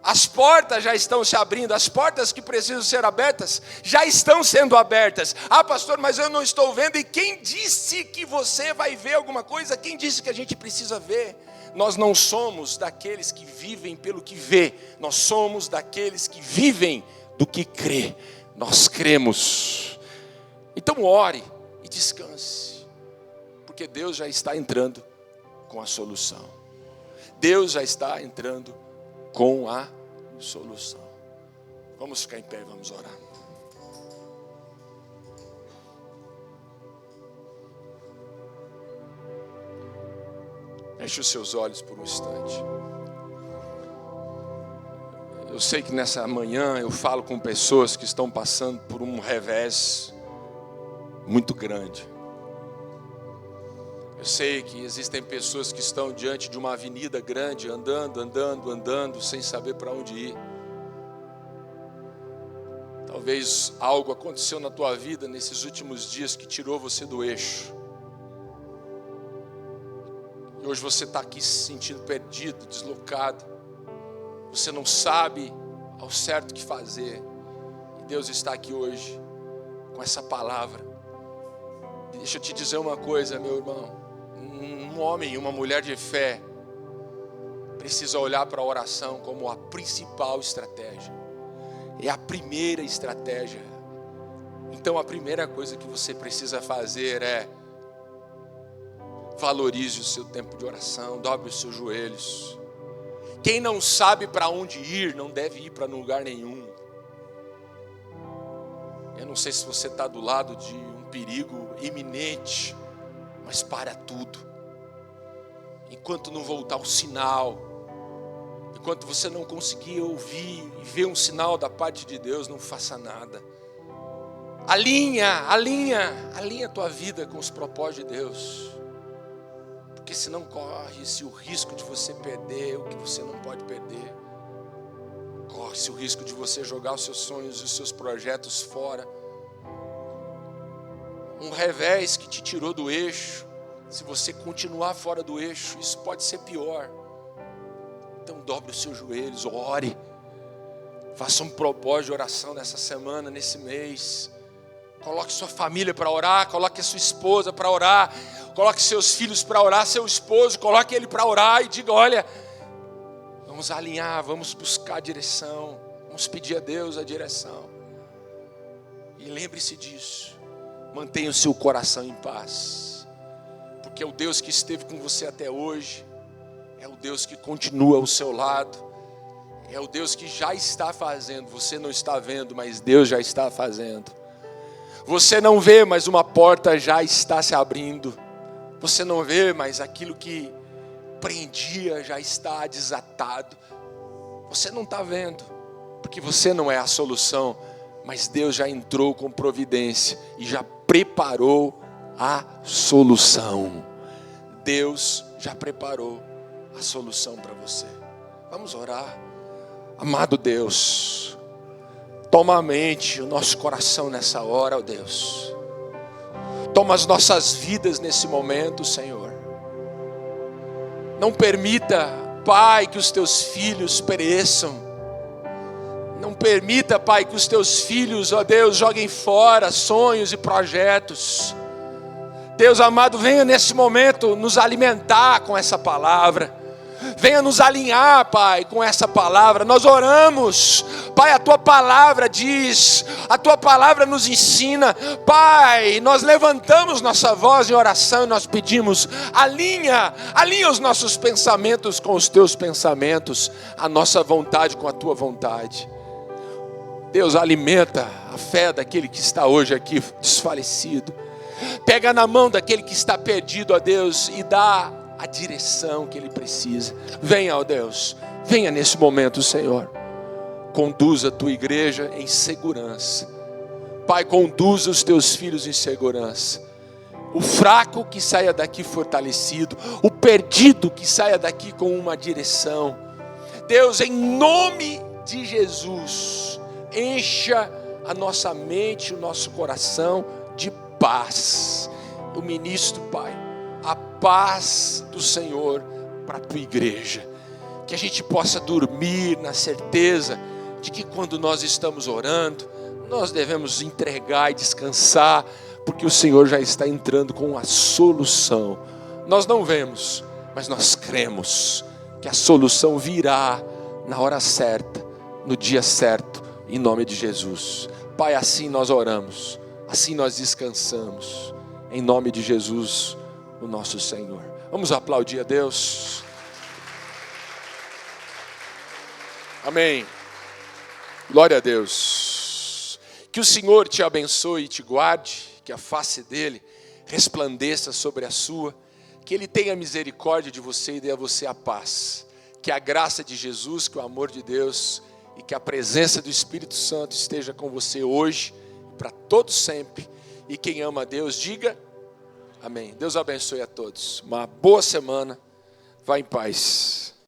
S1: As portas já estão se abrindo. As portas que precisam ser abertas já estão sendo abertas. Pastor, mas eu não estou vendo. E quem disse que você vai ver alguma coisa? Quem disse que a gente precisa ver? Nós não somos daqueles que vivem pelo que vê. Nós somos daqueles que vivem do que crê. Nós cremos. Então ore e descanse, porque Deus já está entrando com a solução. Deus já está entrando com a solução. Vamos ficar em pé e vamos orar. Feche os seus olhos por um instante. Eu sei que nessa manhã eu falo com pessoas que estão passando por um revés muito grande. Eu sei que existem pessoas que estão diante de uma avenida grande, andando, sem saber para onde ir. Talvez algo aconteceu na tua vida nesses últimos dias que tirou você do eixo. E hoje você está aqui se sentindo perdido, deslocado. Você não sabe ao certo o que fazer. E Deus está aqui hoje com essa palavra. Deixa eu te dizer uma coisa, meu irmão. Um homem e uma mulher de fé precisa olhar para a oração como a principal estratégia. É a primeira estratégia. Então a primeira coisa que você precisa fazer é: valorize o seu tempo de oração, dobre os seus joelhos. Quem não sabe para onde ir, não deve ir para lugar nenhum. Eu não sei se você está do lado de um perigo iminente, mas para tudo. Enquanto não voltar o sinal, enquanto você não conseguir ouvir e ver um sinal da parte de Deus, não faça nada. Alinha a tua vida com os propósitos de Deus. Porque senão corre-se o risco de você perder o que você não pode perder. Corre. Corre-se o risco de você jogar os seus sonhos e os seus projetos fora. Um revés que te tirou do eixo. Se você continuar fora do eixo, isso pode ser pior. Então dobre os seus joelhos, ore. Faça um propósito de oração nessa semana, nesse mês. Coloque sua família para orar, coloque a sua esposa para orar, coloque seus filhos para orar, seu esposo, coloque ele para orar e diga: olha, vamos alinhar, vamos buscar a direção, vamos pedir a Deus a direção. E lembre-se disso, mantenha o seu coração em paz, porque é o Deus que esteve com você até hoje, é o Deus que continua ao seu lado, é o Deus que já está fazendo, você não está vendo, mas Deus já está fazendo. Você não vê, mas uma porta já está se abrindo. Você não vê, mas aquilo que prendia já está desatado. Você não está vendo, porque você não é a solução, mas Deus já entrou com providência e já preparou a solução. Deus já preparou a solução para você. Vamos orar. Amado Deus, toma a mente, o nosso coração nessa hora, ó Deus. Toma as nossas vidas nesse momento, Senhor. Não permita, Pai, que os teus filhos pereçam. Não permita, Pai, que os teus filhos, ó Deus, joguem fora sonhos e projetos. Deus amado, venha nesse momento nos alimentar com essa palavra. Venha nos alinhar, Pai, com essa palavra. Nós oramos, Pai, a Tua palavra diz, a Tua palavra nos ensina. Pai, nós levantamos nossa voz em oração e nós pedimos: alinha os nossos pensamentos com os Teus pensamentos, a nossa vontade com a Tua vontade. Deus, alimenta a fé daquele que está hoje aqui desfalecido. Pega na mão daquele que está perdido, ó Deus, e dá a direção que ele precisa. Venha, ó Deus, venha nesse momento, Senhor. Conduza a tua igreja em segurança. Pai, conduza os teus filhos em segurança. O fraco que saia daqui fortalecido, o perdido que saia daqui com uma direção. Deus, em nome de Jesus, encha a nossa mente, o nosso coração de paz. Eu ministro, Pai, a paz do Senhor para a tua igreja. Que a gente possa dormir na certeza de que quando nós estamos orando, nós devemos entregar e descansar, porque o Senhor já está entrando com a solução. Nós não vemos, mas nós cremos que a solução virá na hora certa, no dia certo, em nome de Jesus. Pai, assim nós oramos, assim nós descansamos, em nome de Jesus, o nosso Senhor. Vamos aplaudir a Deus. Amém. Glória a Deus. Que o Senhor te abençoe e te guarde, que a face dele resplandeça sobre a sua, que ele tenha misericórdia de você e dê a você a paz. Que a graça de Jesus, que o amor de Deus e que a presença do Espírito Santo esteja com você hoje, para todos sempre. E quem ama a Deus, diga amém. Deus abençoe a todos. Uma boa semana. Vá em paz.